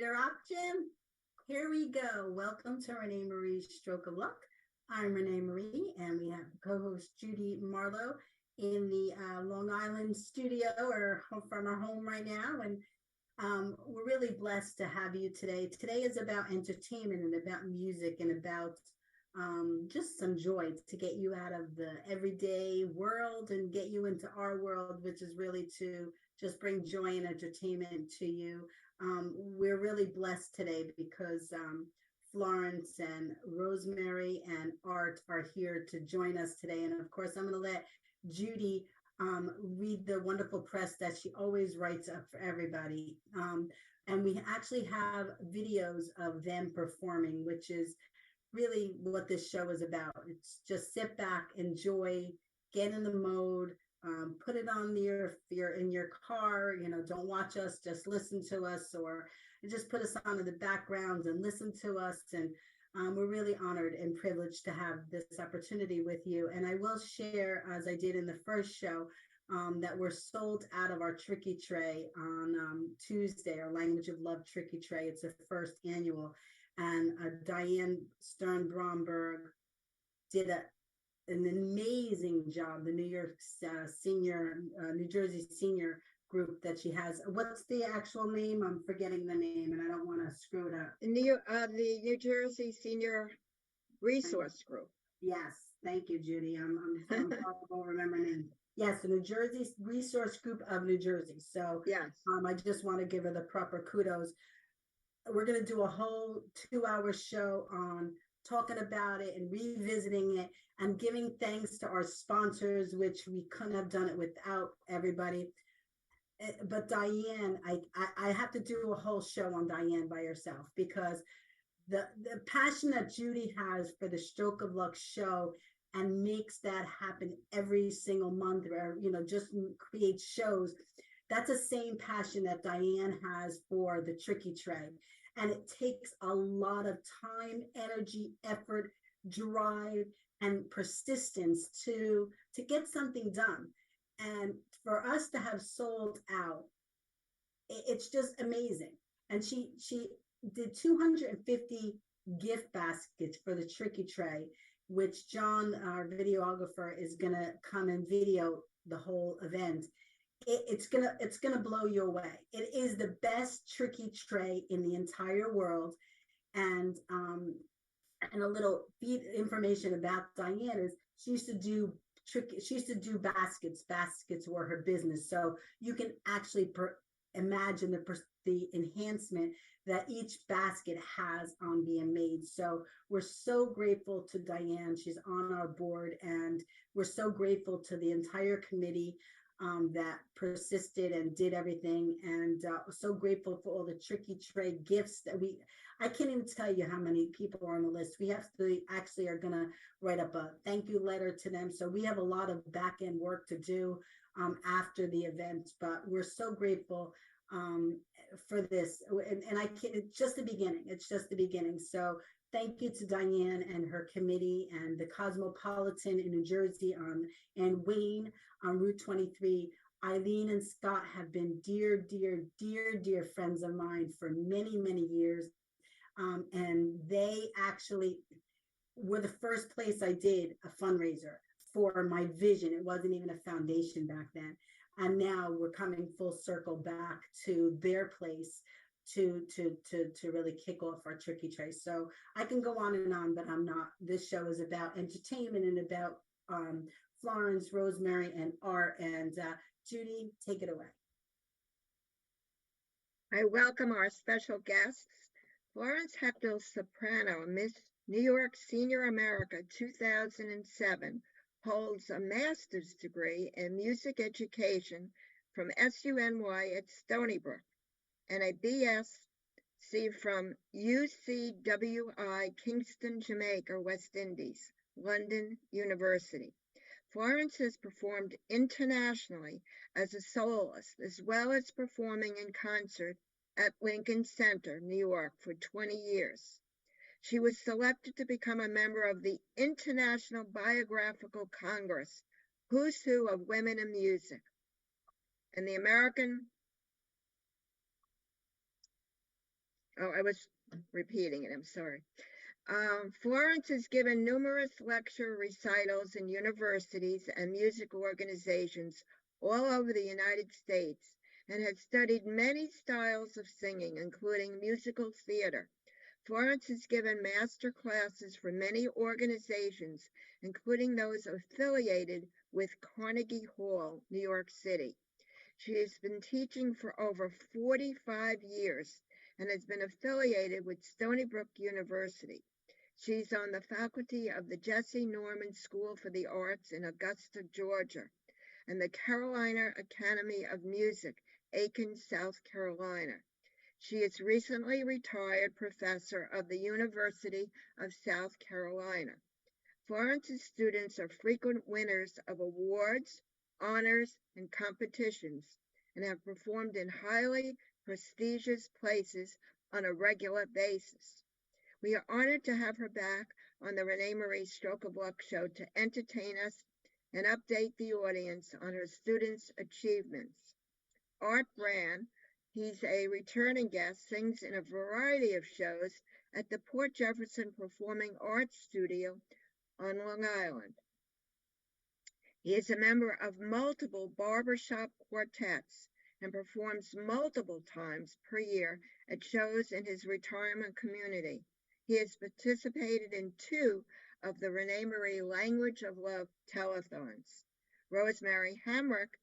You're up, Jim. Here we go. Welcome to ReneMarie's Stroke of Luck. I'm ReneMarie, and we have co-host Judy Marlowe in the Long Island studio, or from our home right now. And we're really blessed to have you today. Today is about entertainment and about music and about just some joy to get you out of the everyday world and get you into our world, which is really to just bring joy and entertainment to you. We're really blessed today because Florence and ReneMarie and Art are here to join us today. And of course, I'm going to let Judy read the wonderful press that she always writes up for everybody. And we actually have videos of them performing, which is really what this show is about. It's just sit back, enjoy, get in the mode, put it on if you're in your car, don't watch us, just listen to us, or just put us on in the background and listen to us. And we're really honored and privileged to have this opportunity with you. And I will share, as I did in the first show, that we're sold out of our Tricky Tray on Tuesday, our Language of Love Tricky Tray. It's the first annual. And Diane Stern-Bromberg did an amazing job. The New Jersey senior group that she has. What's the actual name? I'm forgetting the name, and I don't want to screw it up. The New Jersey Senior Resource Group. Yes, thank you, Judy. I'm horrible remembering names. Yes, the New Jersey Resource Group of New Jersey. So yes, I just want to give her the proper kudos. We're going to do a whole 2-hour show on talking about it and revisiting it and giving thanks to our sponsors, which we couldn't have done it without everybody. But Diane, I have to do a whole show on Diane by herself, because the passion that Judy has for the Stroke of Luck show and makes that happen every single month, or just create shows. That's the same passion that Diane has for the Tricky Tray. And it takes a lot of time, energy, effort, drive, and persistence to get something done. And for us to have sold out, it's just amazing. And she did 250 gift baskets for the Tricky Tray, which John, our videographer, is going to come and video the whole event. It's gonna blow you away. It is the best Tricky Tray in the entire world. And a little information about Diane is she used to do baskets. Baskets were her business. So you can actually imagine the enhancement that each basket has on being made. So we're so grateful to Diane. She's on our board, and we're so grateful to the entire committee that persisted and did everything, and so grateful for all the Tricky Tray gifts that I can't even tell you how many people are on the list. We actually are going to write up a thank you letter to them. So we have a lot of back end work to do after the event, but we're so grateful for this. And I can't, it's just the beginning. It's just the beginning. So thank you to Diane and her committee, and the Cosmopolitan in New Jersey and Wayne on Route 23. Eileen and Scott have been dear, dear, dear, dear friends of mine for many, many years. And they actually were the first place I did a fundraiser for my vision. It wasn't even a foundation back then. And now we're coming full circle back to their place to really kick off our Tricky Tray. So I can go on and on, but I'm not. This show is about entertainment and about Florence, ReneMarie, and Art. And Judy, take it away. I welcome our special guests, Florence Hechtel, soprano, Miss New York Senior America 2007, holds a master's degree in music education from SUNY at Stony Brook, and a BSc from UCWI, Kingston, Jamaica, West Indies, London University. Florence has performed internationally as a soloist, as well as performing in concert at Lincoln Center, New York, for 20 years. She was selected to become a member of the International Biographical Congress, Who's Who of Women in Music, and the American Oh, I was repeating it. I'm sorry. Florence has given numerous lecture recitals in universities and music organizations all over the United States and has studied many styles of singing, including musical theater. Florence has given master classes for many organizations, including those affiliated with Carnegie Hall, New York City. She has been teaching for over 45 years and has been affiliated with Stony Brook University. She's on the faculty of the Jesse Norman School for the Arts in Augusta, Georgia, and the Carolina Academy of Music, Aiken, South Carolina. She is recently retired professor of the University of South Carolina. Florence's students are frequent winners of awards, honors, and competitions, and have performed in highly prestigious places on a regular basis. We are honored to have her back on the ReneMarie Stroke of Luck show to entertain us and update the audience on her students' achievements. Art Brand, he's a returning guest, sings in a variety of shows at the Port Jefferson Performing Arts Studio on Long Island. He is a member of multiple barbershop quartets and performs multiple times per year at shows in his retirement community. He has participated in 2 of the ReneMarie Language of Love telethons. ReneMarie Hamrick,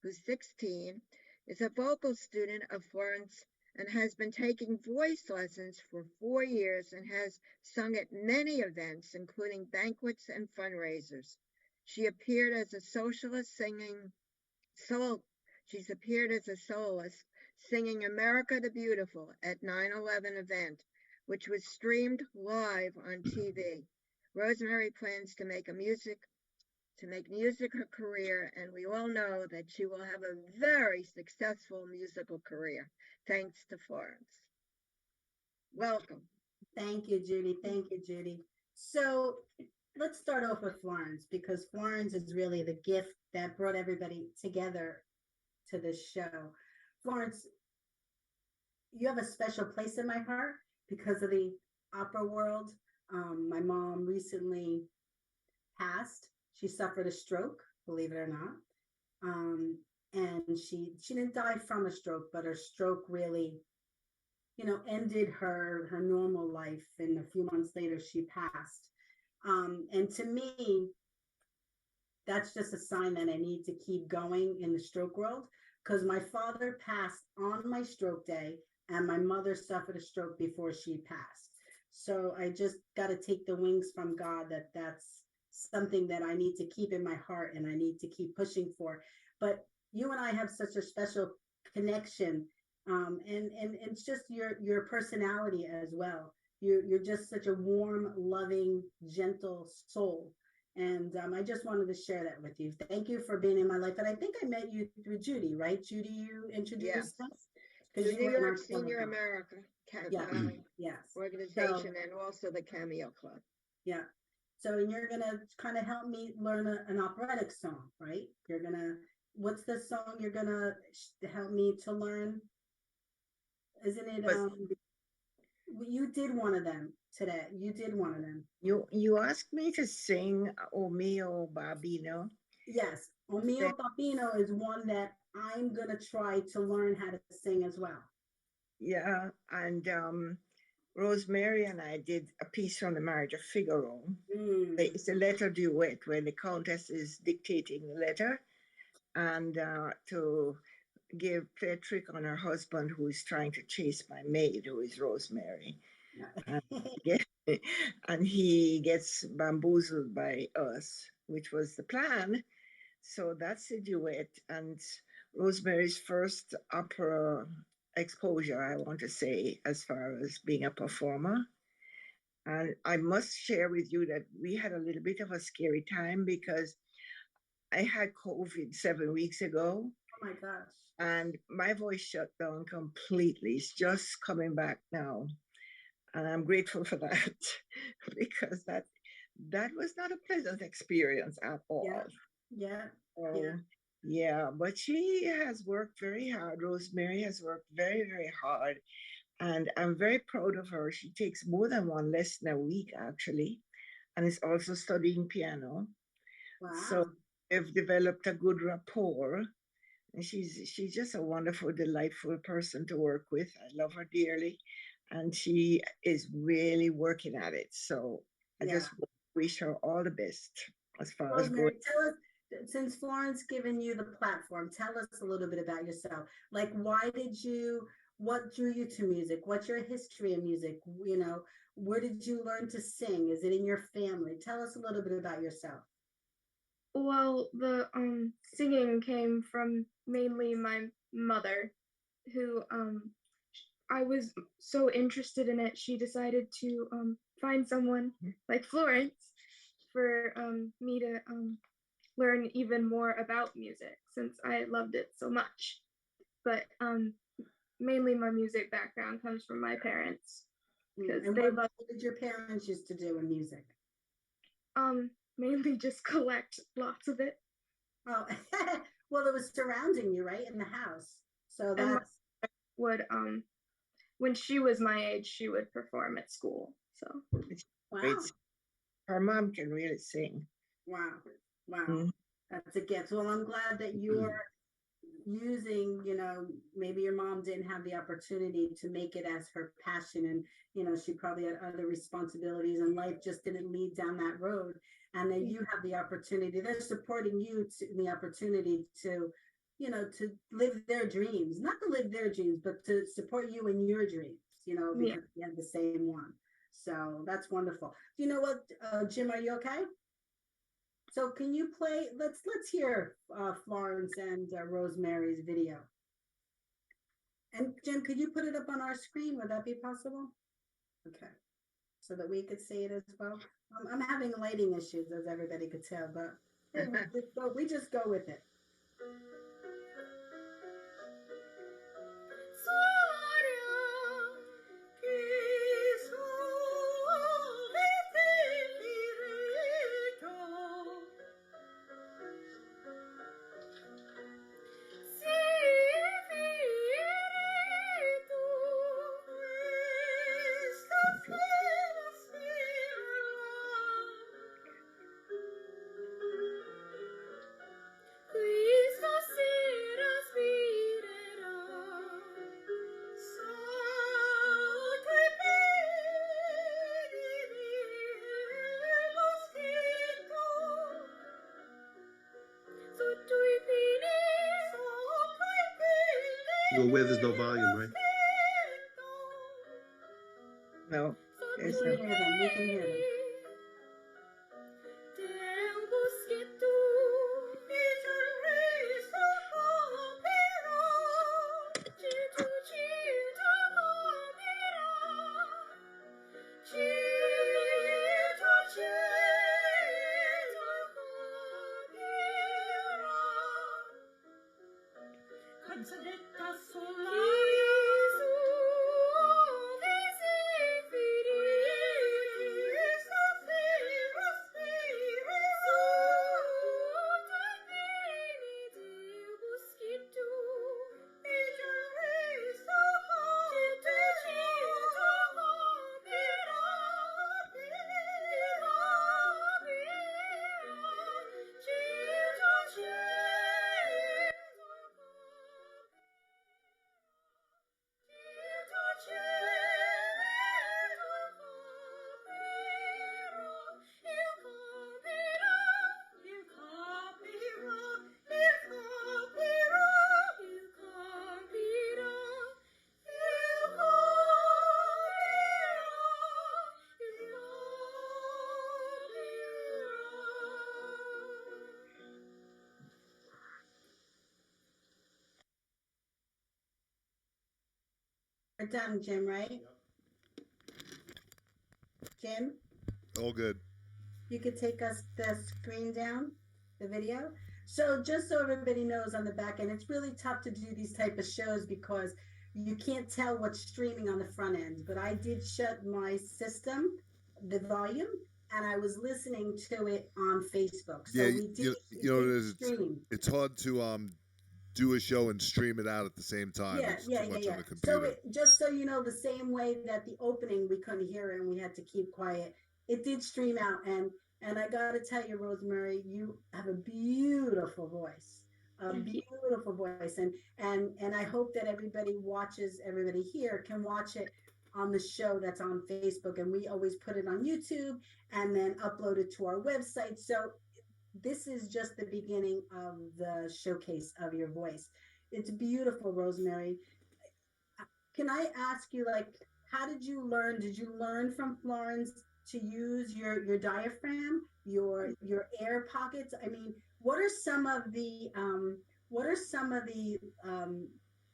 who's 16, is a vocal student of Florence and has been taking voice lessons for 4 years and has sung at many events, including banquets and fundraisers. She appeared as a She's appeared as a soloist singing America the Beautiful at 9/11 event, which was streamed live on TV. ReneMarie plans to make music her career, and we all know that she will have a very successful musical career, thanks to Florence. Welcome. Thank you, Judy. Thank you, Judy. So let's start off with Florence, because Florence is really the gift that brought everybody together to this show. Florence, you have a special place in my heart because of the opera world. My mom recently passed. She suffered a stroke, believe it or not. And she didn't die from a stroke, but her stroke really, ended her normal life. And a few months later, she passed. And to me, that's just a sign that I need to keep going in the stroke world, because my father passed on my stroke day and my mother suffered a stroke before she passed. So I just got to take the wings from God that that's something that I need to keep in my heart and I need to keep pushing for. But you and I have such a special connection, and it's just your personality as well. You're just such a warm, loving, gentle soul. And I just wanted to share that with you. Thank you for being in my life. And I think I met you through Judy, right? Judy, you introduced us because The you New were in our York Senior club. America Yes, yes. organization, So, and also the Cameo Club. yeah. So, and you're going to kind of help me learn an operatic song, right? You're going to, what's the song you're going to help me to learn? Isn't it, But you did one of them today. You did one of them. you asked me to sing O Mio Bambino. Yes. O Mio Bambino is one that I'm going to try to learn how to sing as well. Yeah, and ReneMarie and I did a piece from the Marriage of Figaro. It's a letter duet where the Countess is dictating the letter and to play a trick on her husband, who is trying to chase my maid, who is ReneMarie. And he gets bamboozled by us, which was the plan. So that's a duet. And ReneMarie's first opera exposure, I want to say, as far as being a performer. And I must share with you that we had a little bit of a scary time because I had COVID 7 weeks ago. Oh my gosh. And my voice shut down completely. It's just coming back now. And I'm grateful for that because that was not a pleasant experience at all. Yeah. So, yeah, but she has worked very hard. ReneMarie has worked very, very hard. And I'm very proud of her. She takes more than one lesson a week, actually, and is also studying piano. So Wow. they've developed a good rapport. And she's just a wonderful, delightful person to work with. I love her dearly, and she is really working at it. So I Yeah. just wish her all the best as far as going. Rosemary, tell us, since Florence given you the platform, tell us a little bit about yourself. Like, what drew you to music? What's your history of music? You know, where did you learn to sing? Is it in your family? Tell us a little bit about yourself. Well, the singing came from mainly my mother, who I was so interested in it, she decided to find someone like Florence for me to learn even more about music since I loved it so much. But mainly my music background comes from my parents because And they what did your parents used to do in music? mainly just collect lots of it. Oh, well, it was surrounding you, right, in the house. So And my that's would when she was my age, she would perform at school. So Great. wow, Her mom can really sing. wow, wow. Mhm. That's a gift. Well, I'm glad that you're using, maybe your mom didn't have the opportunity to make it as her passion, and she probably had other responsibilities and life just didn't lead down that road, and then you have the opportunity, they're supporting you in the opportunity to to live their dreams, not to live their dreams, but to support you in your dreams, yeah. because you have the same one. So that's wonderful. You know what, Jim, are you okay? So can you play? Let's hear Florence and Rosemary's video. And Jim, could you put it up on our screen? Would that be possible? Okay, so that we could see it as well. I'm having lighting issues, as everybody could tell, but we just go with it. Well, where there's no volume, right? No, We there's can no. hear them. We can hear them. We're done, Jim, right? Jim, All good. you could take us the screen down, the video. So just so everybody knows on the back end, it's really tough to do these type of shows because you can't tell what's streaming on the front end. But I did shut my system, the volume, and I was listening to it on Facebook. So Yeah, we did you know, stream. it's hard to do a show and stream it out at the same time. Yeah, It's yeah, too yeah, much yeah. on the So computer. just so you know, the same way that the opening we couldn't hear it and we had to keep quiet, it did stream out. And I gotta tell you, ReneMarie, you have a beautiful voice, a Thank you. beautiful voice, and I hope that everybody watches, everybody here can watch it on the show that's on Facebook, and we always put it on YouTube and then upload it to our website. So this is just the beginning of the showcase of your voice. It's beautiful, ReneMarie. Can I ask you, like, how did you learn? Did you learn from Florence to use your diaphragm, your air pockets? I mean, what are some of the what are some of the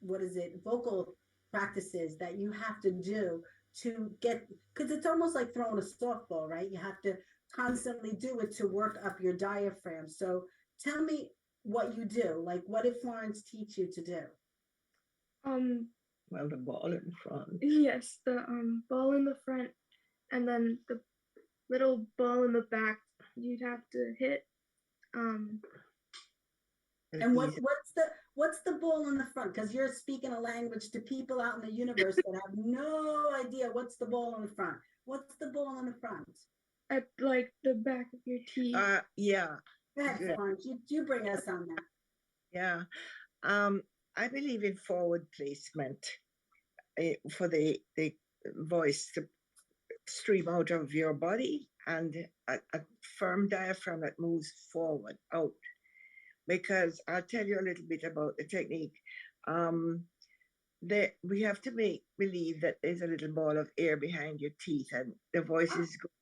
what is it, vocal practices that you have to do to get, because it's almost like throwing a softball, right? You have to constantly do it to work up your diaphragm. So tell me what you do. Like, what did Florence teach you to do? Um, Well, the ball in front. yes, the ball in the front, and then the little ball in the back. You'd have to hit. Um, And what's the ball in the front? Because you're speaking a language to people out in the universe that have no idea what's the ball in the front. What's the ball in the front? at like the back of your teeth. Yeah, Go ahead, yeah, Florence. You bring us on that. yeah. I believe in forward placement for the voice to stream out of your body, and a firm diaphragm that moves forward out. Because I'll tell you a little bit about the technique. Um, we have to make believe that there's a little ball of air behind your teeth, and the voice is going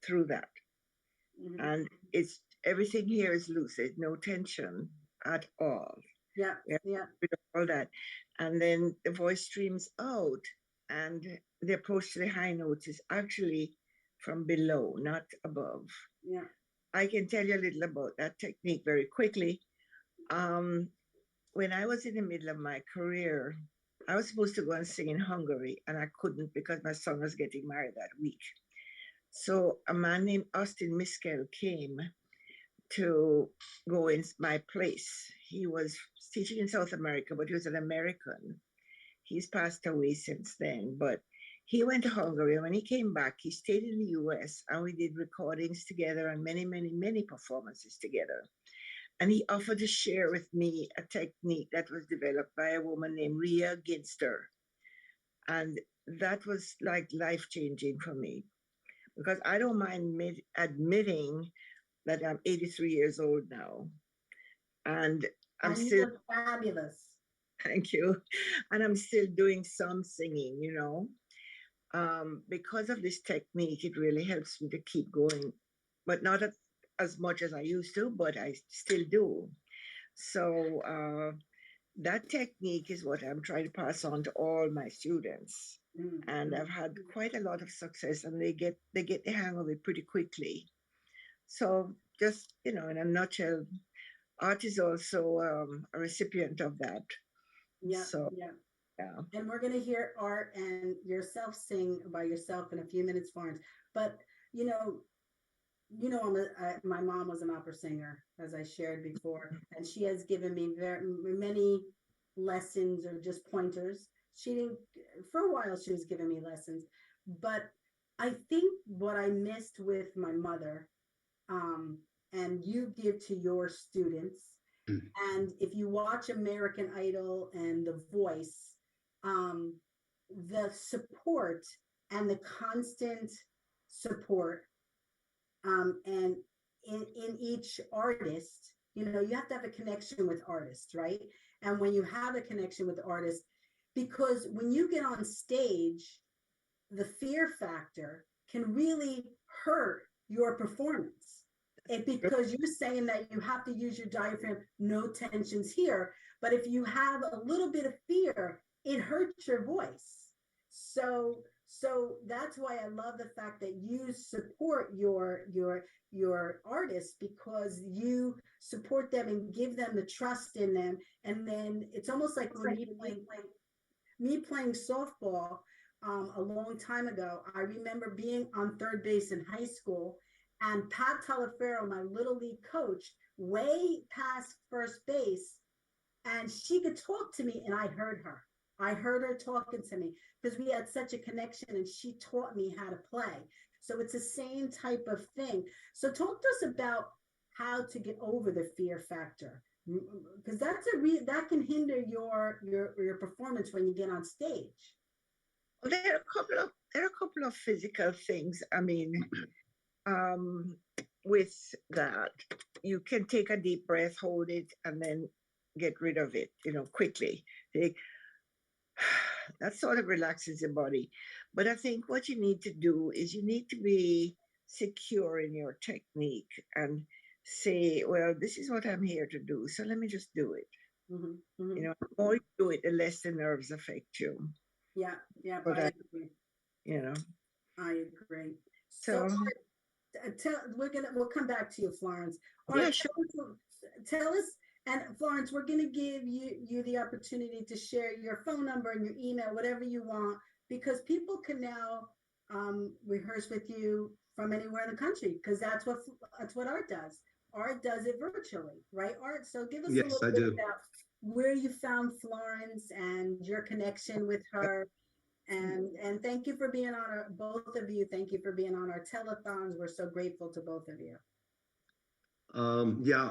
through that. Mhm. And it's everything here is loose. There's no tension at all. Yeah, We have yeah. rid of all that. And then the voice streams out, and the approach to the high notes is actually from below, not above. Yeah. I can tell you a little about that technique very quickly. Um, when I was in the middle of my career, I was supposed to go and sing in Hungary, and I couldn't because my son was getting married that week. So a man named Austin Miskel came to go in my place. He was teaching in South America, but he was an American. He's passed away since then, but he went to Hungary. And when he came back, he stayed in the US, and we did recordings together and many, many, many performances together. And he offered to share with me a technique that was developed by a woman named Ria Ginster. And that was like life changing for me, because I don't mind admitting that I'm 83 years old now. And I'm And you still, look fabulous. thank you. And I'm still doing some singing, because of this technique, it really helps me to keep going, but not as much as I used to, but I still do. So that technique is what I'm trying to pass on to all my students. And I've had quite a lot of success, and they get the hang of it pretty quickly. So just, in a nutshell, art is also a recipient of that. Yeah, So yeah. yeah. And we're going to hear Art and yourself sing by yourself in a few minutes, Florence. But you know, my mom was an opera singer, as I shared before, and she has given me very many lessons or just pointers. She didn't, for a while, she was giving me lessons, but I think what I missed with my mother, um, and you give to your students, and if you watch American Idol and The Voice, um, the support and the constant support, and in each artist, you have to have a connection with artists, right? And when you have a connection with artists, because when you get on stage, the fear factor can really hurt your performance. Because you're saying that you have to use your diaphragm, no tensions here. But if you have a little bit of fear, it hurts your voice. So that's why I love the fact that you support your artists, because you support them and give them the trust in them. And then it's almost like for me playing softball, a long time ago. I remember being on third base in high school, and Pat Talaferro, my little league coach, way past first base, and she could talk to me, and I heard her. I heard her talking to me because we had such a connection, and she taught me how to play. So it's the same type of thing. So talk to us about how to get over the fear factor, because that can hinder your performance when you get on stage. Well, there are a couple of physical things. I mean, with that, you can take a deep breath, hold it, and then get rid of it, quickly. That sort of relaxes your body. But I think what you need to do is you need to be secure in your technique and say, well, this is what I'm here to do. So let me just do it. The more you do it, the less the nerves affect you. Yeah, But I agree. I agree. So we'll come back to you, Florence. All right, sure. Tell us, and Florence, we're going to give you the opportunity to share your phone number and your email, whatever you want, because people can now rehearse with you from anywhere in the country, because that's what art does. Art does it virtually, right, Art? So give us a little bit about where you found Florence and your connection with her. And thank you for being on both of you. Thank you for being on our telethons. We're so grateful to both of you. Yeah,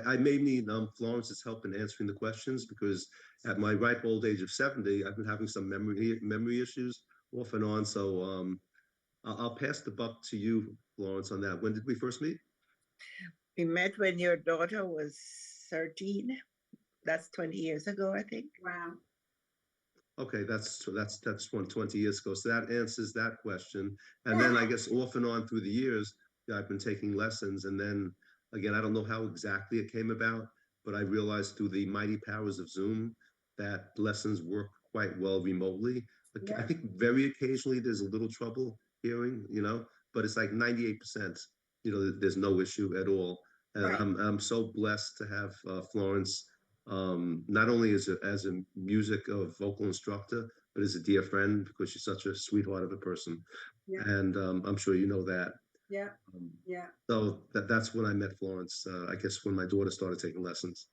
I may need Florence's help in answering the questions, because at my ripe old age of 70, I've been having some memory issues off and on. So I'll pass the buck to you, Florence, on that. When did we first meet? We met when your daughter was 13. That's 20 years ago, I think. Wow. Okay, that's 20 years ago. So that answers that question. And then I guess off and on through the years, I've been taking lessons. And then again, I don't know how exactly it came about, but I realized through the mighty powers of Zoom that lessons work quite well remotely. I think very occasionally there's a little trouble hearing, but it's like 98%, there's no issue at all. And right. I'm so blessed to have Florence, not only as a music vocal instructor, but as a dear friend, because she's such a sweetheart of a person. Yeah. And I'm sure you know that. Yeah. So that's when I met Florence, I guess when my daughter started taking lessons.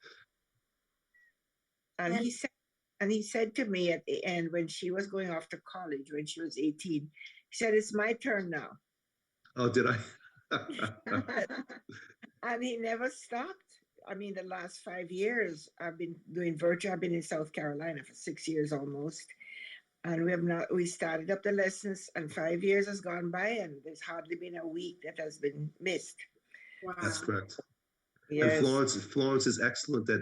And he said to me at the end, when she was going off to college, when she was 18, he said, "It's my turn now." Oh, did I? And he never stopped. I mean, the last 5 years I've been doing virtual. I've been in South Carolina for 6 years almost. And we started up the lessons, and 5 years has gone by, and there's hardly been a week that has been missed. Wow. That's correct. Yes. And Florence is excellent at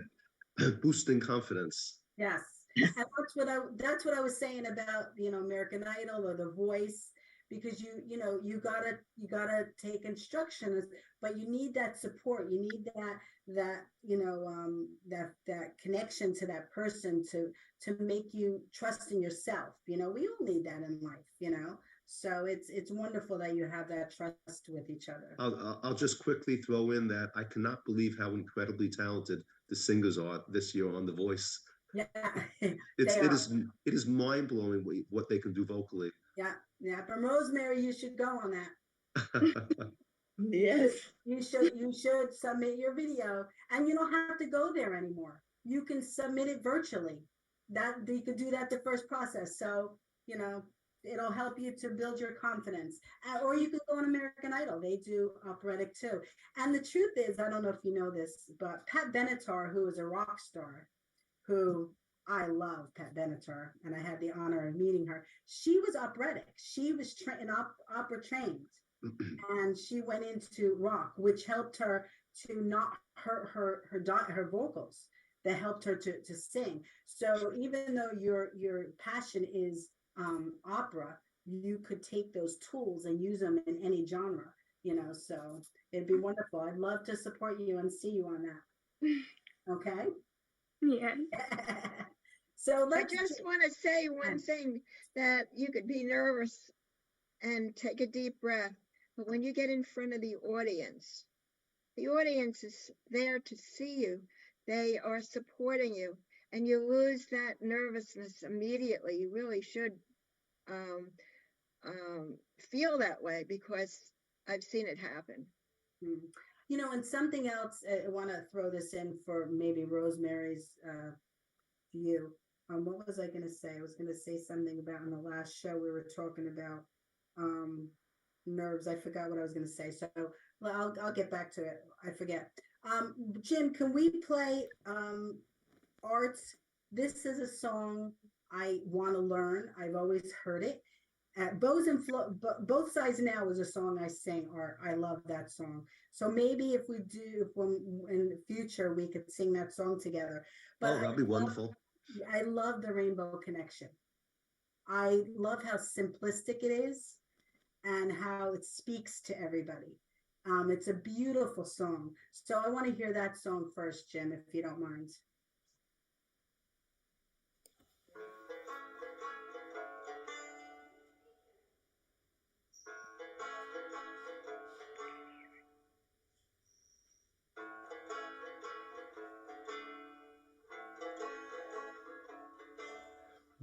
boosting confidence. Yes. And that's what I was saying about, American Idol or The Voice, because you gotta take instructions, but you need that support. You need that connection to that person to make you trust in yourself. We all need that in life, So it's wonderful that you have that trust with each other. I'll just quickly throw in that I cannot believe how incredibly talented the singers are this year on The Voice. Yeah, it is mind blowing what they can do vocally. Yeah. From ReneMarie, you should go on that. Yes, you should submit your video, and you don't have to go there anymore. You can submit it virtually. That you could do that the first process. So it'll help you to build your confidence. Or you can go on American Idol. They do operatic too. And the truth is, I don't know if you know this, but Pat Benatar, who is a rock star, who I love, Pat Benatar, and I had the honor of meeting her. She was operatic. She was opera trained, and she went into rock, which helped her to not hurt her vocals. That helped her to sing. So even though your passion is opera, you could take those tools and use them in any genre. So it'd be wonderful. I'd love to support you and see you on that. Okay. Yeah. So I just want to say one thing, that you could be nervous and take a deep breath, but when you get in front of the audience is there to see you. They are supporting you, and you lose that nervousness immediately. You really should feel that way, because I've seen it happen. And something else, I want to throw this in for maybe ReneMarie's view. What was I going to say? I was going to say something about in the last show we were talking about nerves. I forgot what I was going to say. So I'll get back to it. I forget. Jim, can we play Arts? This is a song I want to learn. I've always heard it. Bows and Both Sides Now is a song I sing, Art. I love that song. So maybe if we do, when in the future, we could sing that song together. But Oh, that'd be wonderful. I love the Rainbow Connection. I love how simplistic it is and how it speaks to everybody. It's a beautiful song. So I want to hear that song first, Jim, if you don't mind.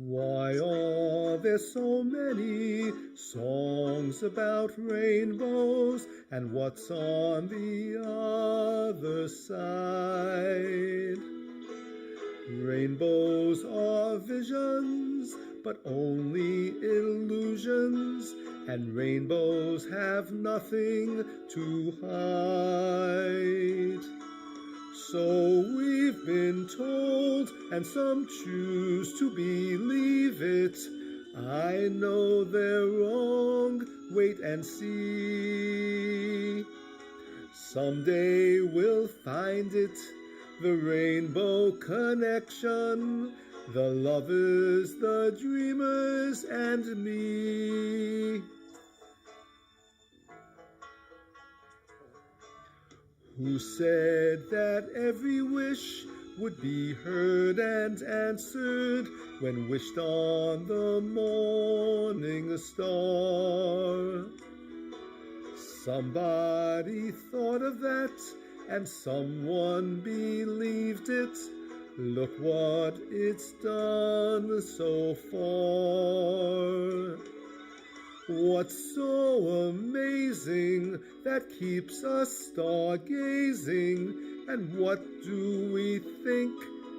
Why are there so many songs about rainbows, and what's on the other side? Rainbows are visions, but only illusions, and rainbows have nothing to hide. So we've been told, and some choose to believe it. I know they're wrong, wait and see. Someday we'll find it, the rainbow connection, the lovers, the dreamers, and me. Who said that every wish would be heard and answered when wished on the morning star? Somebody thought of that, and someone believed it. Look what it's done so far. What's so amazing that keeps us stargazing? And what do we think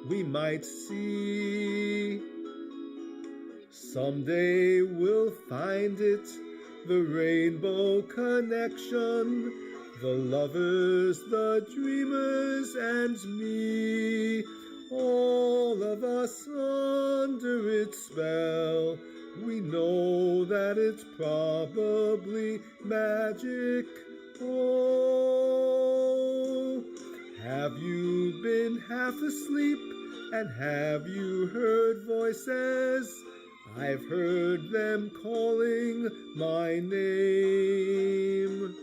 we might see? Someday we'll find it, the rainbow connection, the lovers, the dreamers, and me. All of us under its spell. We know that it's probably magic. Oh, have you been half asleep, and have you heard voices? I've heard them calling my name.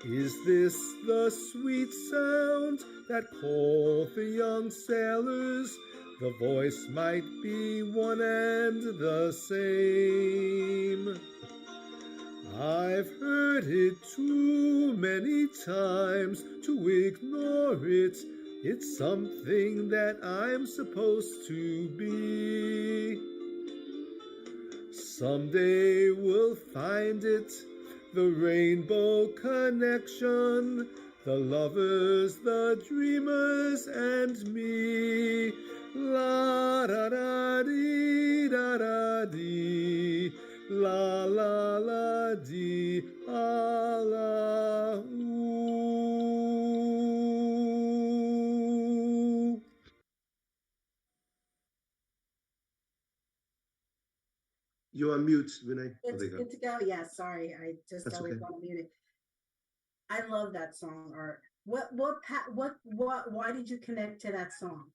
Is this the sweet sound that called the young sailors? The voice might be one and the same. I've heard it too many times to ignore it. It's something that I'm supposed to be. Someday we'll find it, the rainbow connection, the lovers, the dreamers, and me. La da da dee da da dee, la la la dee, ah la ooh. You're on mute, Renee. Oh, It's there you go. good to go. Yeah, sorry. I just That's always okay. want to mute it. I love that song, Art. Why did you connect to that song?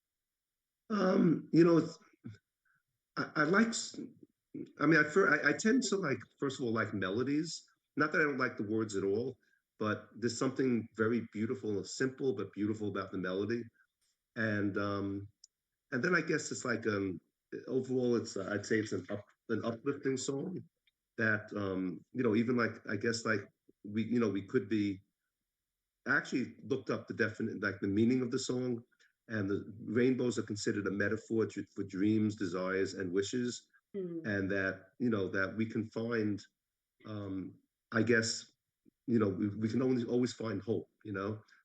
It's, I like, I tend to like, first of all, like melodies. Not that I don't like the words at all, but there's something very beautiful, simple but beautiful about the melody. And then I guess it's like overall, it's I'd say it's an uplifting song that even like I guess like we could be. I actually looked up the definite like the meaning of the song, and the rainbows are considered a metaphor for dreams, desires, and wishes, Hmm. and that that we can find, I guess, we can always find hope,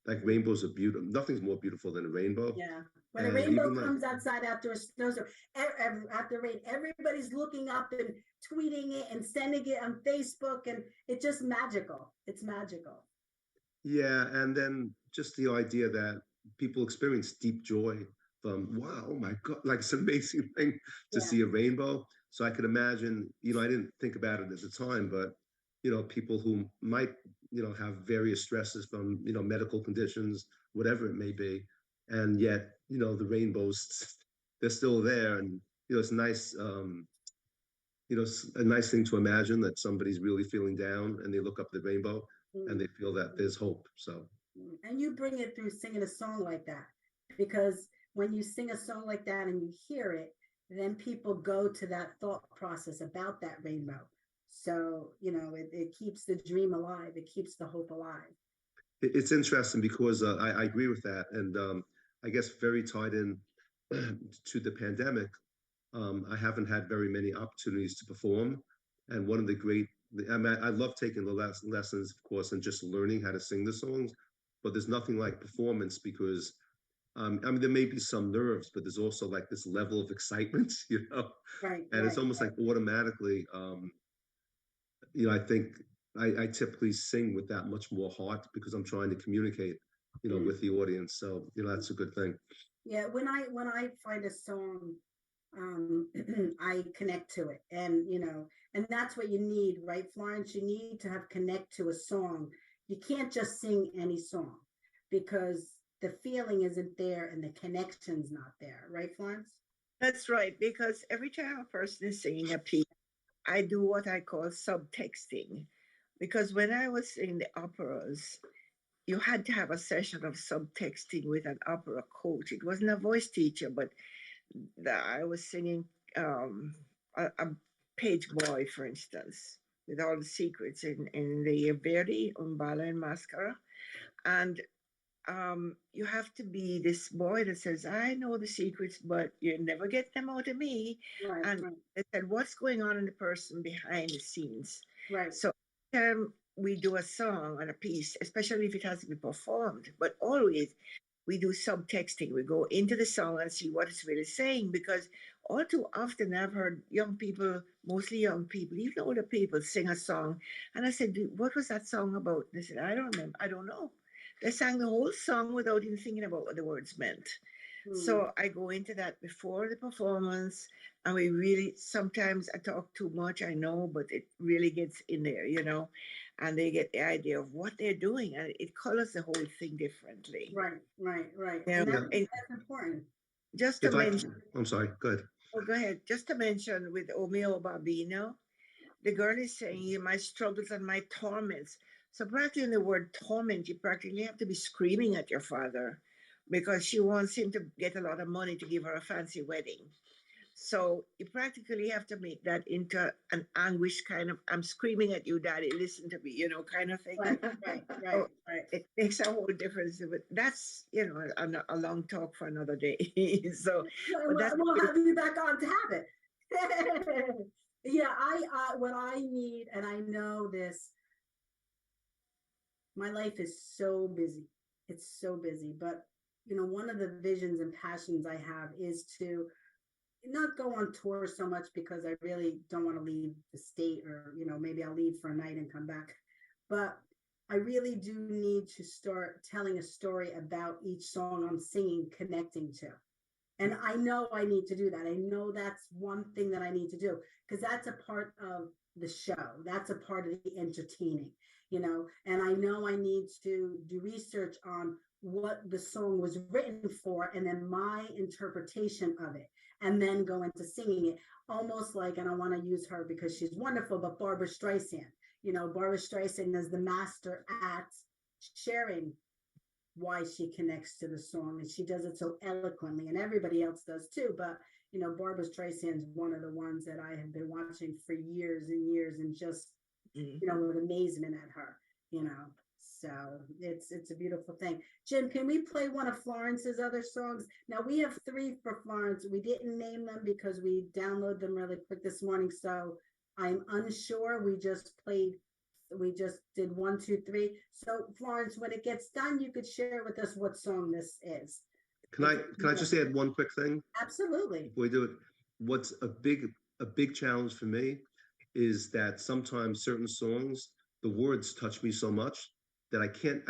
like rainbows are beautiful. Nothing's more beautiful than a rainbow. Yeah. When a And rainbow even like, comes outside after a snowstorm, after rain, everybody's looking up and tweeting it and sending it on Facebook, and it's just magical. It's magical. yeah, and then just the idea that people experience deep joy from, wow, oh my God, like it's an amazing thing to Yeah. see a rainbow. So I could imagine, I didn't think about it at the time, but people who might, have various stresses from, medical conditions, whatever it may be, and yet, the rainbows, they're still there, and it's nice. It's a nice thing to imagine that somebody's really feeling down and they look up the rainbow and they feel that there's hope. So, And you bring it through singing a song like that, because when you sing a song like that and you hear it, then people go to that thought process about that rainbow. So, it keeps the dream alive. It keeps the hope alive. it's interesting because I agree with that. And I guess very tied in to the pandemic, I haven't had very many opportunities to perform. And one of the great, I love taking the lessons, of course, and just learning how to sing the songs. But there's nothing like performance because, there may be some nerves, but there's also like this level of excitement, Right. and it's almost like automatically, I think I typically sing with that much more heart because I'm trying to communicate, with the audience. So, that's a good thing. Yeah. When I find a song, I connect to it, and that's what you need, right, Florence? You need to have connect to a song. You can't just sing any song because the feeling isn't there and the connection's not there, right, Florence? That's right, because every time a person is singing a piece, I do what I call subtexting. Because when I was singing the operas, you had to have a session of subtexting with an opera coach. It wasn't a voice teacher, but I was singing a page boy, for instance, with all the secrets in the Verdi, Umballa, and Mascara. And you have to be this boy that says, I know the secrets, but you never get them out of me. Right, And right, they said, what's going on in the person behind the scenes? right. So we do a song and a piece, especially if it has to be performed, but always we do subtexting. We go into the song and see what it's really saying, because all too often I've heard young people, mostly young people, even older people, sing a song. And I said, what was that song about? They said, I don't remember. I don't know. They sang the whole song without even thinking about what the words meant. So I go into that before the performance, and we really, sometimes I talk too much, I know, but it really gets in there, and they get the idea of what they're doing, and it colors the whole thing differently. Right, right, right. Yeah, And and that's important. just to mention, I'm sorry, good. oh, go ahead. Just to mention with Omeo Babino, the girl is saying, my struggles and my torments. So practically in the word torment, you practically have to be screaming at your father because she wants him to get a lot of money to give her a fancy wedding. So you practically have to make that into an anguish kind of, I'm screaming at you, daddy, listen to me, kind of thing. Right, right, right, So right. it makes a whole difference. But that's, a long talk for another day. So, but that's We'll have you back on to have it. Yeah, what I need, and I know this, my life is so busy. It's so busy, but one of the visions and passions I have is to not go on tour so much because I really don't want to leave the state, or maybe I'll leave for a night and come back. But I really do need to start telling a story about each song I'm singing, connecting to. And I know I need to do that. I know that's one thing that I need to do, because that's a part of the show. That's a part of the entertaining, and I know I need to do research on what the song was written for, and then my interpretation of it, and then go into singing it, almost like, and I want to use her because she's wonderful, but Barbara Streisand. Barbara Streisand is the master at sharing why she connects to the song, and she does it so eloquently, and everybody else does too. But Barbara Streisand's one of the ones that I have been watching for years and years, and just with amazement at her. So it's a beautiful thing. Jim, can we play one of Florence's other songs? Now we have 3 for Florence. We didn't name them because we downloaded them really quick this morning, so I'm unsure. We just played we just did 1, 2, 3. So Florence, when it gets done, you could share with us what song this is. Can I just add one quick thing Absolutely. before we do it? What's a big challenge for me is that sometimes certain songs, the words touch me so much that I can't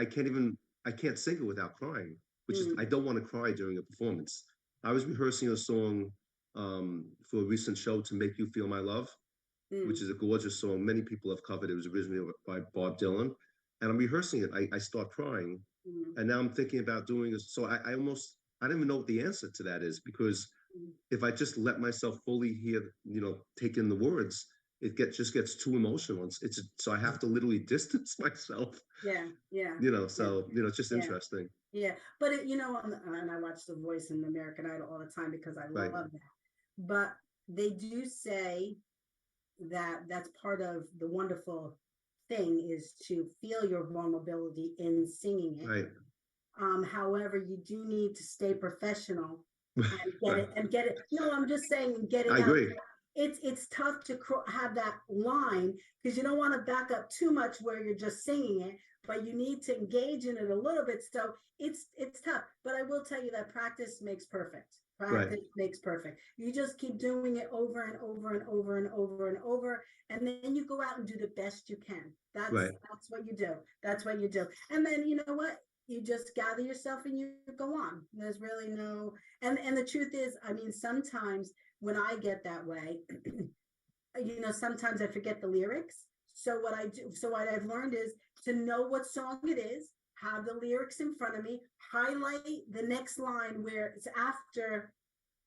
sing it without crying, which is, I don't want to cry during a performance. I was rehearsing a song for a recent show, To Make You Feel My Love, which is a gorgeous song. Many people have covered it. It was originally by Bob Dylan. And I'm rehearsing it. I start crying. And now I'm thinking about doing this. So I don't even know what the answer to that is, because if I just let myself fully hear, take in the words, just gets too emotional. So I have to literally distance myself. Yeah. It's just interesting. Yeah, but and I watch The Voice and American Idol all the time because I love that. But they do say that that's part of the wonderful thing, is to feel your vulnerability in singing it. Right. However, you do need to stay professional and get it. No, I'm just saying, get it I out. agree. It's tough to have that line, because you don't want to back up too much where you're just singing it, but you need to engage in it a little bit. So it's tough. But I will tell you that practice makes perfect. Practice makes perfect. You just keep doing it over and over and over and over and over, and then you go out and do the best you can. That's what you do. That's what you do. And then you know what? You just gather yourself and you go on. There's really no, and the truth is, I mean, sometimes when I get that way, sometimes I forget the lyrics. So what I've learned is to know what song it is, have the lyrics in front of me, highlight the next line where it's after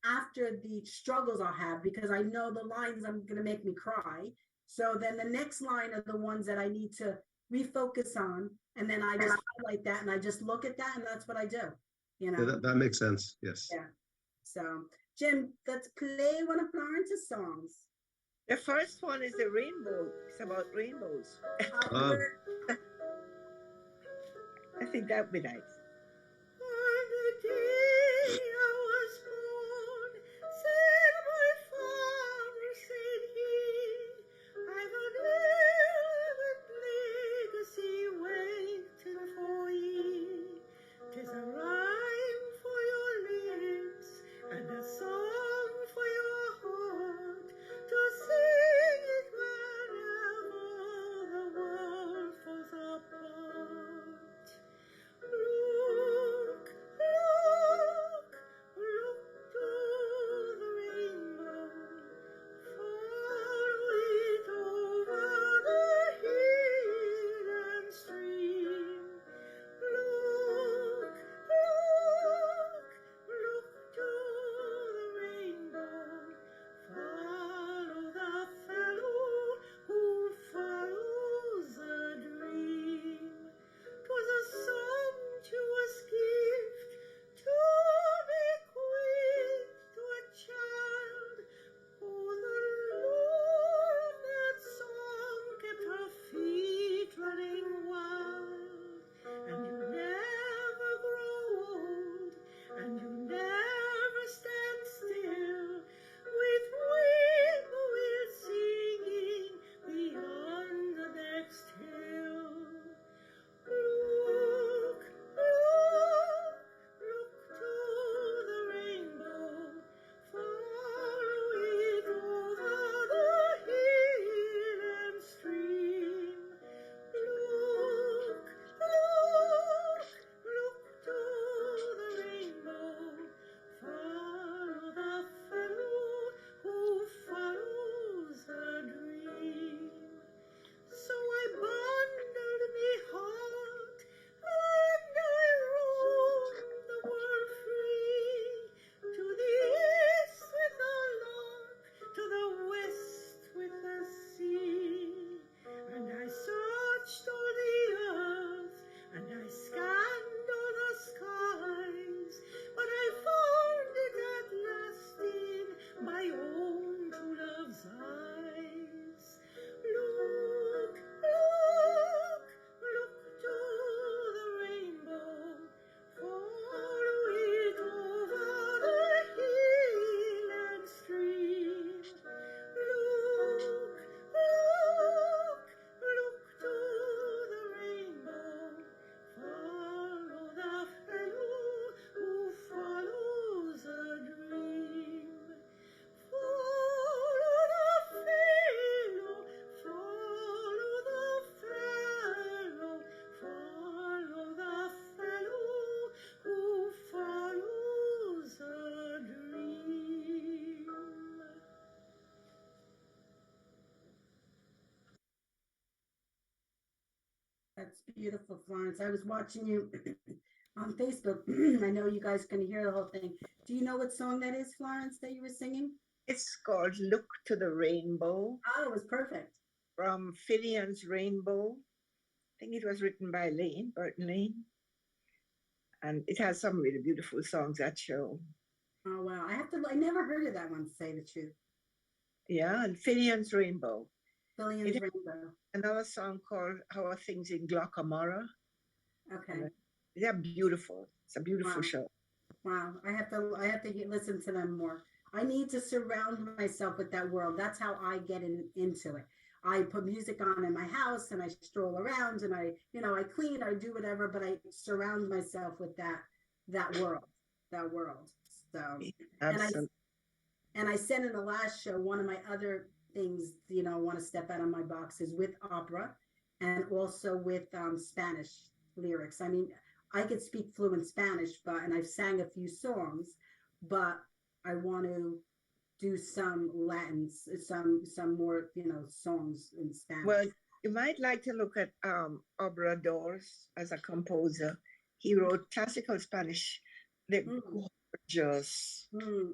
the struggles I'll have, because I know the lines are going to make me cry. So then the next line are the ones that I need to refocus on, and then I just highlight that and I just look at that, and that's what I do. Yeah, that makes sense. Yes. Yeah. So Jim, let's play one of Florence's songs. The first one is the rainbow. It's about rainbows. I think that would be nice. On the day I was born, said my father, said he, I've a velvet legacy waiting for ye. 'Tis a rhyme for your lips and a song for your heart, to sing it whenever the world falls apart. Blue That's beautiful, Florence. I was watching you on Facebook. I know you guys can hear the whole thing. Do you know what song that is, Florence, that you were singing? It's called Look to the Rainbow Oh, it was perfect. from Finian's Rainbow. I think it was written by Burton Lane. And it has some really beautiful songs, that show. Oh, wow. I never heard of that one, to say the truth. Yeah, and Finian's Rainbow. Billions It Rainbow. Another song called How Are Things in Glockamara. Okay. They're beautiful. It's a beautiful Wow. show. Wow. I have to listen to them more. I need to surround myself with that world. That's how I get into it. I put music on in my house and I stroll around and I clean, I do whatever, but I surround myself with that world. So, and I Absolutely. and I said in the last show, one of my other things, I want to step out of my box is with opera and also with Spanish lyrics. I mean, I could speak fluent Spanish, and I've sang a few songs, but I want to do some Latins, some more, songs in Spanish. Well, you might like to look at Obradors as a composer. He wrote classical Spanish. They're gorgeous.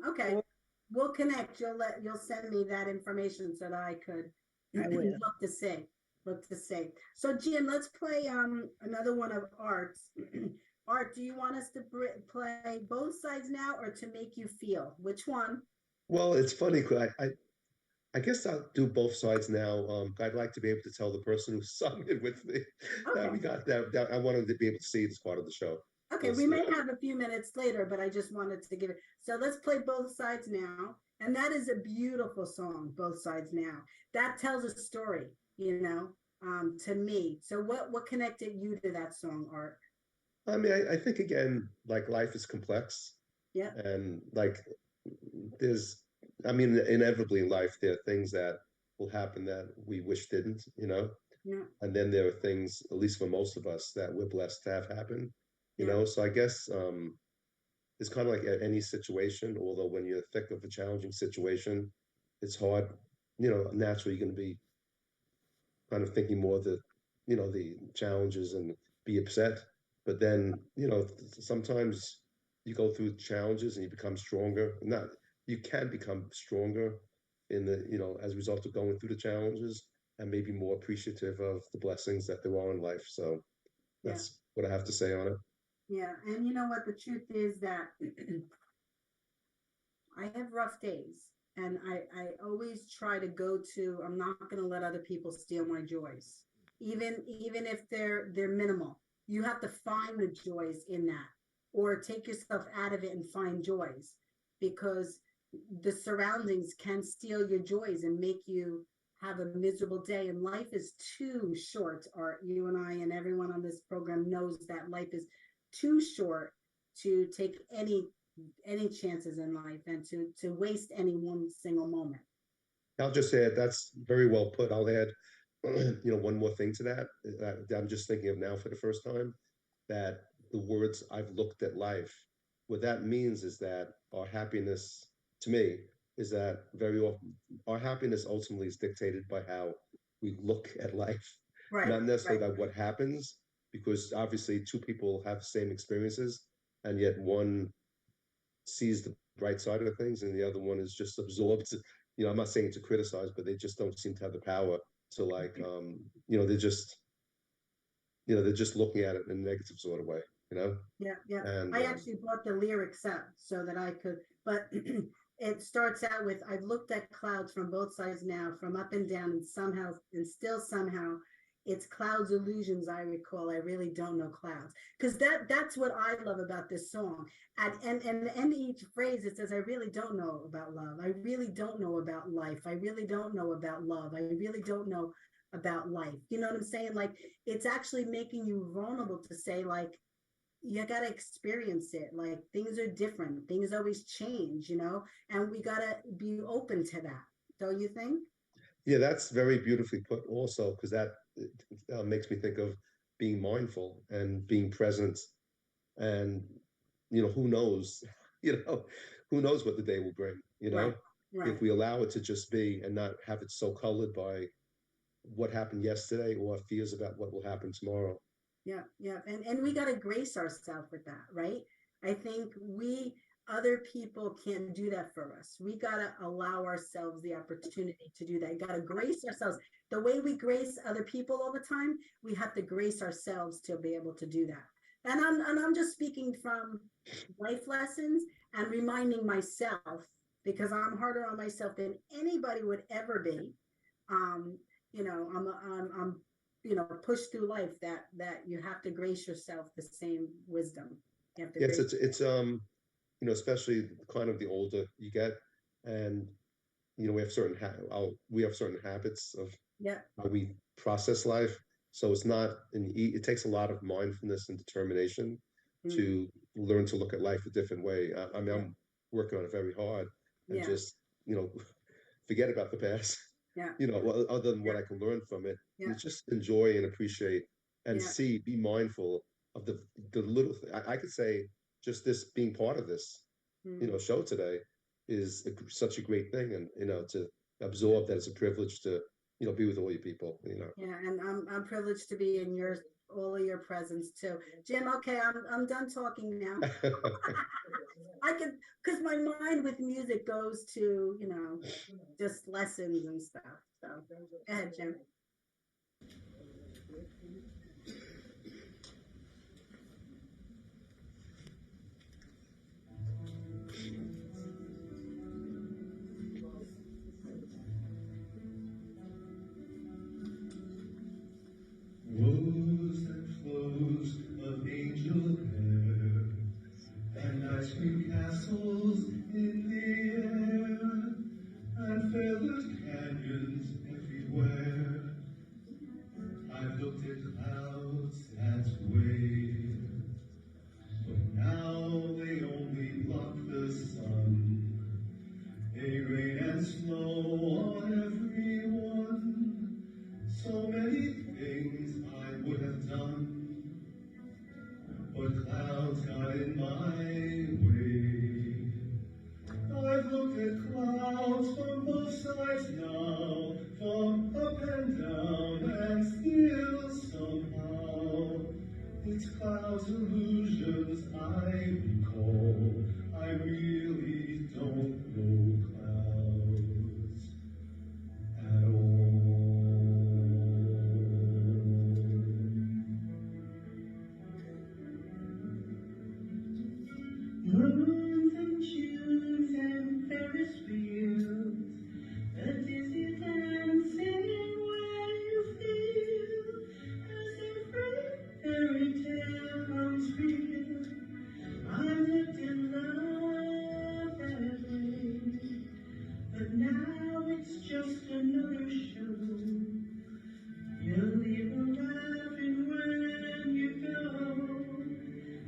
Okay. We'll connect. You'll send me that information so that I could I will. look to see. So Jim, let's play another one of Art's. Art, do you want us to play Both Sides Now or To Make You Feel? Which one? Well, it's funny, 'cause I guess I'll do Both Sides Now. I'd like to be able to tell the person who sung it with me that we Okay. got that. I wanted to be able to see it as part of the show. Okay, we may have a few minutes later, but I just wanted to give it. So let's play Both Sides Now. And that is a beautiful song, Both Sides Now. That tells a story, to me. So what connected you to that song, Art? I mean, I think again, like life is complex. Yeah. And like inevitably in life, there are things that will happen that we wish didn't, Yeah. And then there are things, at least for most of us, that we're blessed to have happen, Yeah. So I guess it's kind of like at any situation, although when you're thick of a challenging situation, it's hard, naturally you're going to be kind of thinking more of the challenges and be upset. But then, sometimes you go through challenges and you become stronger. Not You can become stronger as a result of going through the challenges and maybe more appreciative of the blessings that there are in life. So that's what I have to say on it. Yeah. And you know what? The truth is that I have rough days and I always try to I'm not going to let other people steal my joys. Even if they're minimal, you have to find the joys in that or take yourself out of it and find joys because the surroundings can steal your joys and make you have a miserable day. And life is too short. Art, you and I and everyone on this program knows that life is too short to take any chances in life and to waste any one single moment. I'll just add that's very well put. I'll add, one more thing to that I'm just thinking of now for the first time, that the words "I've looked at life," what that means is that our happiness, to me, is that very often our happiness ultimately is dictated by how we look at life, Right. not necessarily by what happens, because obviously two people have the same experiences, and yet one sees the bright side of things and the other one is just absorbed. I'm not saying to criticize, but they just don't seem to have the power to they're just looking at it in a negative sort of way. Yeah. And I actually brought the lyrics up so that I could, but it starts out with, I've looked at clouds from both sides now, from up and down, and still somehow it's clouds illusions I recall. I really don't know clouds. Because that's what I love about this song. And the end of each phrase, it says, I really don't know about love. I really don't know about life. I really don't know about love. I really don't know about life. You know what I'm saying? Like, it's actually making you vulnerable to say, like, you got to experience it. Like, things are different. Things always change, and we got to be open to that. Don't you think? yeah, that's very beautifully put also, because that makes me think of being mindful and being present. And, who knows, who knows what the day will bring, Right. if we allow it to just be and not have it so colored by what happened yesterday or fears about what will happen tomorrow. Yeah, yeah. And we got to grace ourselves with that, right? I think other people can't do that for us. We got to allow ourselves the opportunity to do that. Got to grace ourselves. The way we grace other people all the time, we have to grace ourselves to be able to do that. And I'm just speaking from life lessons and reminding myself, because I'm harder on myself than anybody would ever be. I'm push through life that you have to grace yourself the same wisdom. You have to Yes, grace. it's especially kind of the older you get, and we have we have certain habits of Yeah. how we process life. So it's not it takes a lot of mindfulness and determination to learn to look at life a different way. I mean, I'm working on it very hard and just forget about the past. Yeah. Other than what I can learn from it, Yeah. just enjoy and appreciate and be mindful of the little I could say just this being part of this, show today is such a great thing, and to absorb that it's a privilege to be with all you people. Yeah, and I'm privileged to be in all of your presence too, Jim. Okay, I'm done talking now. I can, because my mind with music goes to just lessons and stuff. So go ahead, Jim. Rose and flows of angel hair, and ice cream castles in the air, and feathered canyons everywhere. I've looked at clouds that way, but now they only block the sun. They rain and snow on everyone. So many things I would have done, but clouds got in my way. I've looked at clouds from both sides now, from up and down, and still somehow it's clouds' illusions I recall. I really don't know clouds at all. Moons and Junes and Ferris wheels, a dizzy dancing where you feel as every fairy tale comes real. I lived in love that way, but now it's just another show. You'll leave them laughing when you go.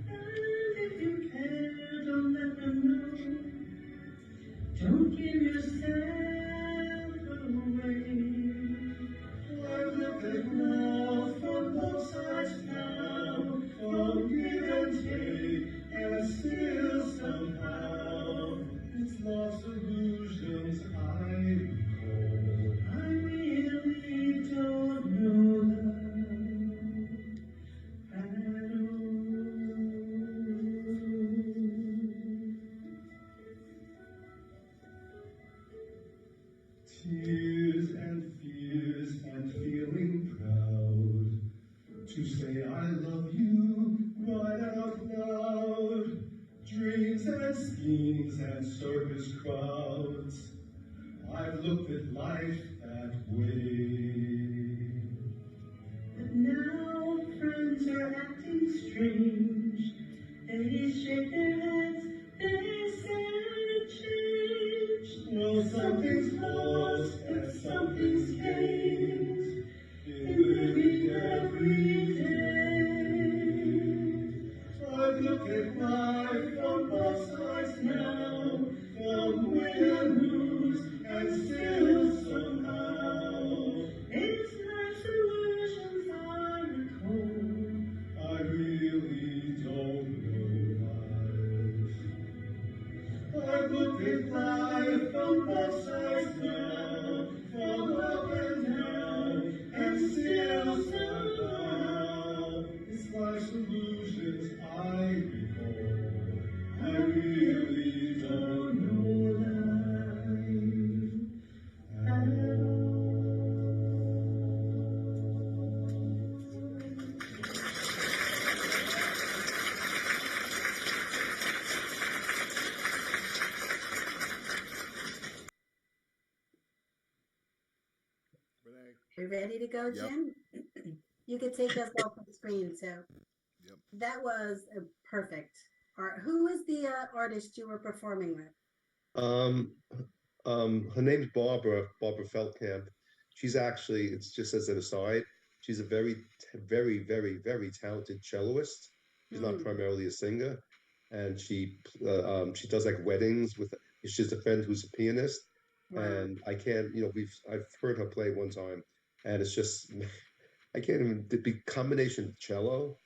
And if you care, don't let them know. Don't give yourself away. I've looked at love from both sides now, from give and take, and still somehow it's love's illusions I recall. I really don't know love at all. Tears and fears and feeling proud to say I love you right out loud. Dreams and schemes and circus crowds, I've looked at life that way. But now friends are acting strange. They shake their heads, they say I changed. Well, something's lost and something's gained in living every day. I've looked at life from both sides now, from win and lose, and still somehow it's life's illusions I recall. I really we ready to go, Yep. Jim? You could take us off the screen. So Yep. that was perfect. Who is the artist you were performing with? Um, her name's Barbara Feldkamp. She's actually, it's just as an aside, she's a very talented celloist. She's not Hmm. primarily a singer, and she does like weddings with. She's a friend who's a pianist, Wow. and I can't, I've heard her play one time, and it's just I can't even the combination of cello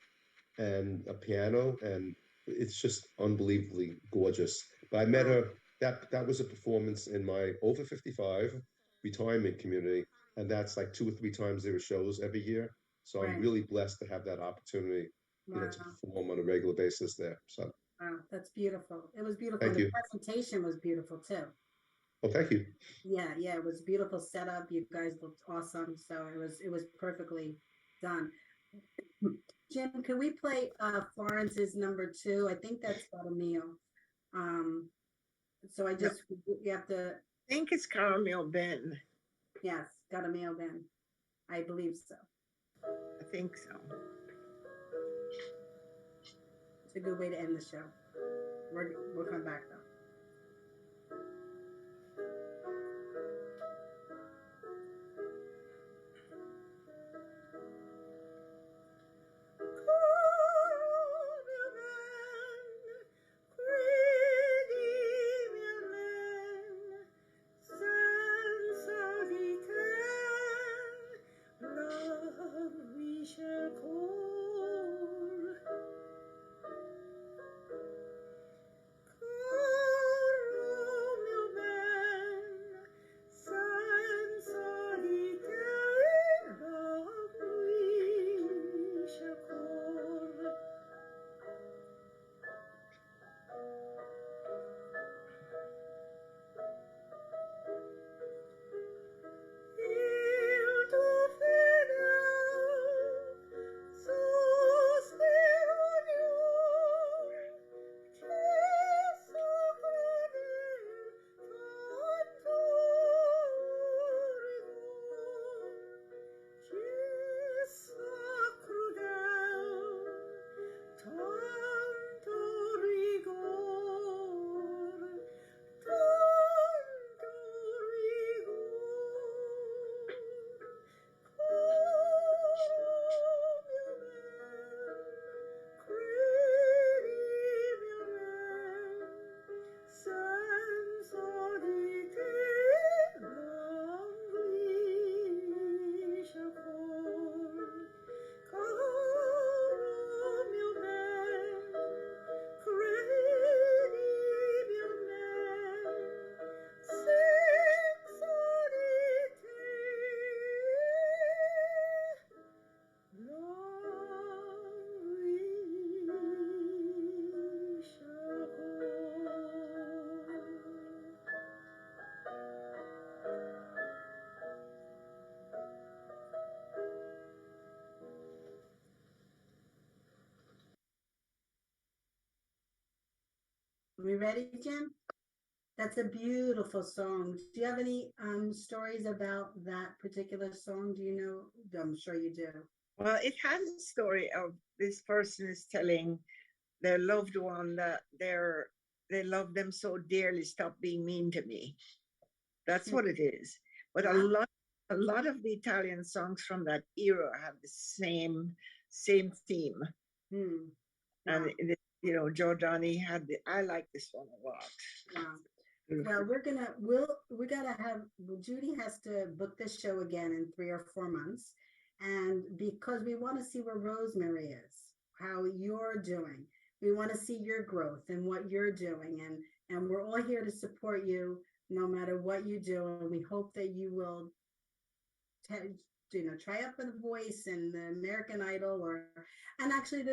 and a piano, and it's just unbelievably gorgeous. But I met Wow. her. That was a performance in my over 55 retirement community, and that's like 2 or 3 times there were shows every year. So I'm Right. really blessed to have that opportunity, Wow. to perform on a regular basis there. So Wow. That's beautiful. It was beautiful. thank And the you. presentation was beautiful too. Oh, thank you. Yeah, yeah, it was beautiful setup. You guys looked awesome. So it was perfectly done. Jim, can we play Florence's number 2? I think that's got a meal. So I No, just you have to, I think it's Caramel Ben. yes, got a meal then. I believe so. I think so. It's a good way to end the show. We'll come back though. Are we ready, Jim? That's a beautiful song. Do you have any stories about that particular song? Do you know? I'm sure you do. Well, it has a story of this person is telling their loved one that they love them so dearly, stop being mean to me. That's what it is. But Wow. a lot of the Italian songs from that era have the same theme. Hmm. And Wow. Giordani had I like this one a lot. Wow. Beautiful. Well, we gotta have Judy has to book this show again in 3 or 4 months, and because we want to see where ReneMarie is, how you're doing. We want to see your growth and what you're doing, and we're all here to support you no matter what you do, and we hope that you will try up for the Voice and the American Idol, and actually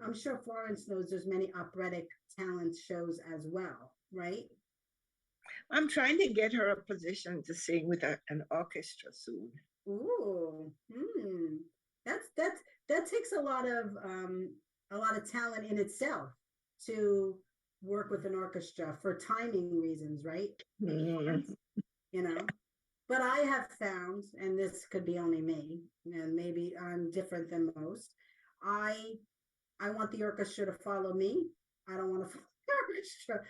I'm sure Florence knows there's many operatic talent shows as well, right? I'm trying to get her a position to sing with an orchestra soon. Ooh, that takes a lot of talent in itself to work with an orchestra for timing reasons, right? Mm. You know, But I have found, and this could be only me, and maybe I'm different than most. I I want the orchestra to follow me. I don't want to follow the orchestra,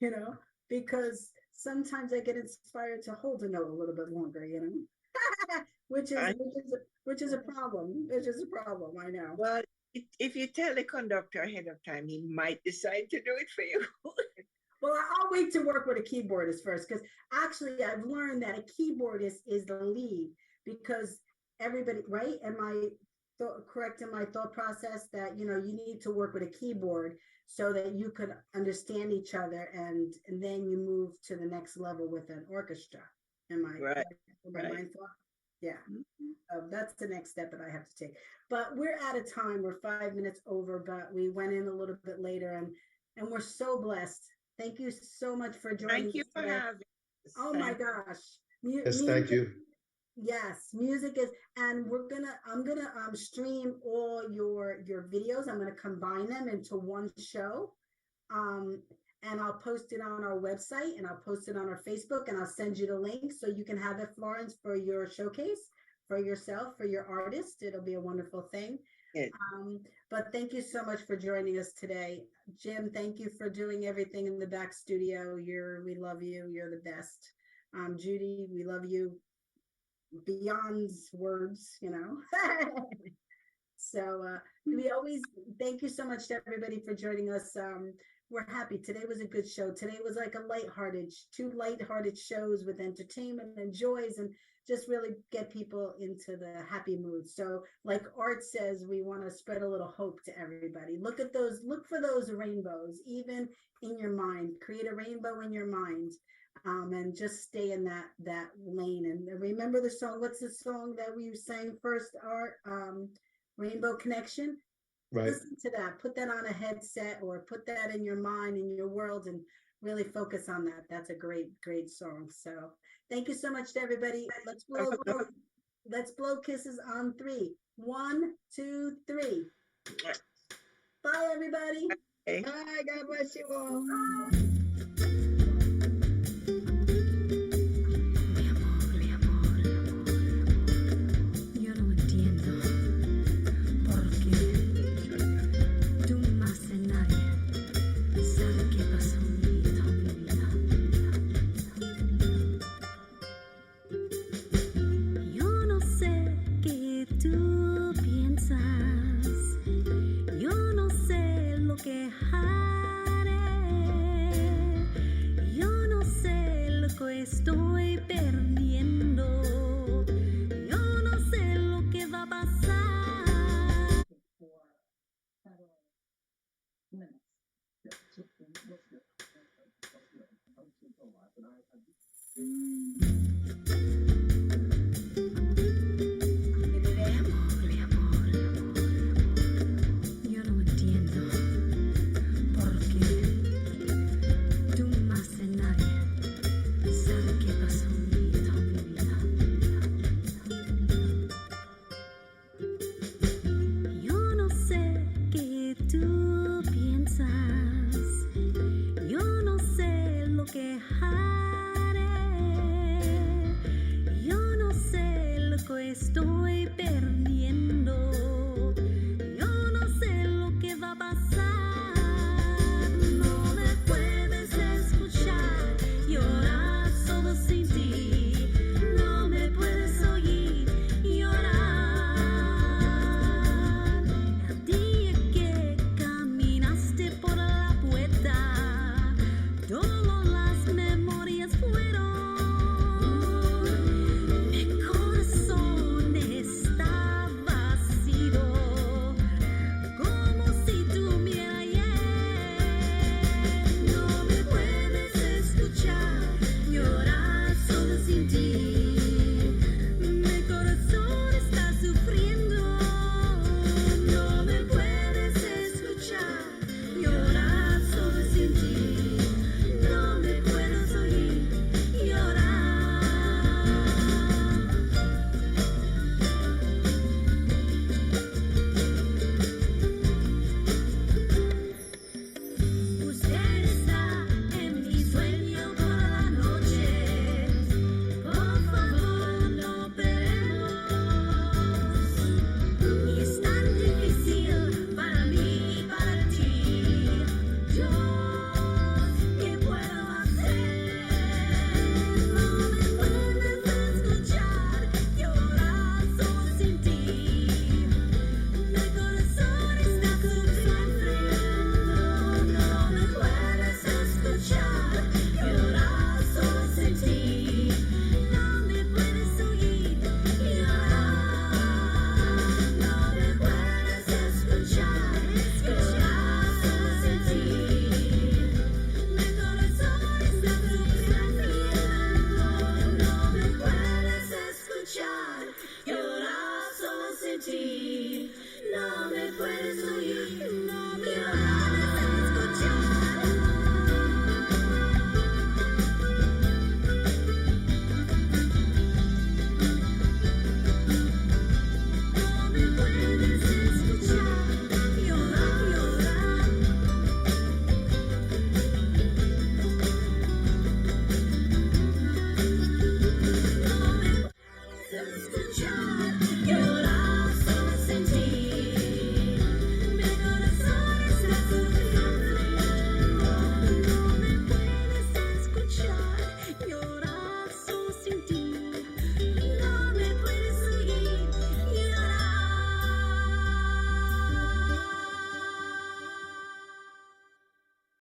you know, because sometimes I get inspired to hold a note a little bit longer, you know, I, which is a problem. Which is a problem. I know. well, if you tell the conductor ahead of time, he might decide to do it for you. Well, I'll wait to work with a keyboardist first because actually I've learned that a keyboardist is the lead because everybody, right? Am I correct in my thought process that you know you need to work with a keyboard so that you could understand each other and then you move to the next level with an orchestra? Am I Right, my right. mind thought? Yeah. Mhm. That's the next step that I have to take. But we're out of time. We're 5 minutes over, but we went in a little bit later and we're so blessed. Thank you so much for joining Thank you us for today. having us. Oh my Thank gosh. Yes, thank Music, you. yes, music is, and I'm gonna stream all your videos. I'm gonna combine them into one show. Um, and I'll post it on our website and I'll post it on our Facebook and I'll send you the link so you can have it, Florence, for your showcase, for yourself, for your artist. It'll be a wonderful thing. you. But thank you so much for joining us today. Jim, thank you for doing everything in the back studio. We love you. You're the best. Judy, we love you beyond words, you know. So we always thank you so much to everybody for joining us. We're happy. Today was a good show. Today was like a lighthearted, two lighthearted shows with entertainment and joys and just really get people into the happy mood. So like Art says, we want to spread a little hope to everybody. Look for those rainbows, even in your mind. Create a rainbow in your mind. And just stay in that lane. And remember the song. What's the song that we sang first, Art? Rainbow Connection. Right. Listen to that. Put that on a headset or put that in your mind, in your world, and really focus on that. That's a great song. So thank you so much to everybody. Let's blow kisses on 3. 1, 2, 3. Bye, everybody. Okay. Bye. God bless you all. Yo no entiendo por qué tú más que nadie sabes qué pasó en mi vida. Yo no sé qué tú piensas, yo no sé lo que haré, yo no sé lo que estoy perdiendo. Yo no sé lo que va a pasar. Mm.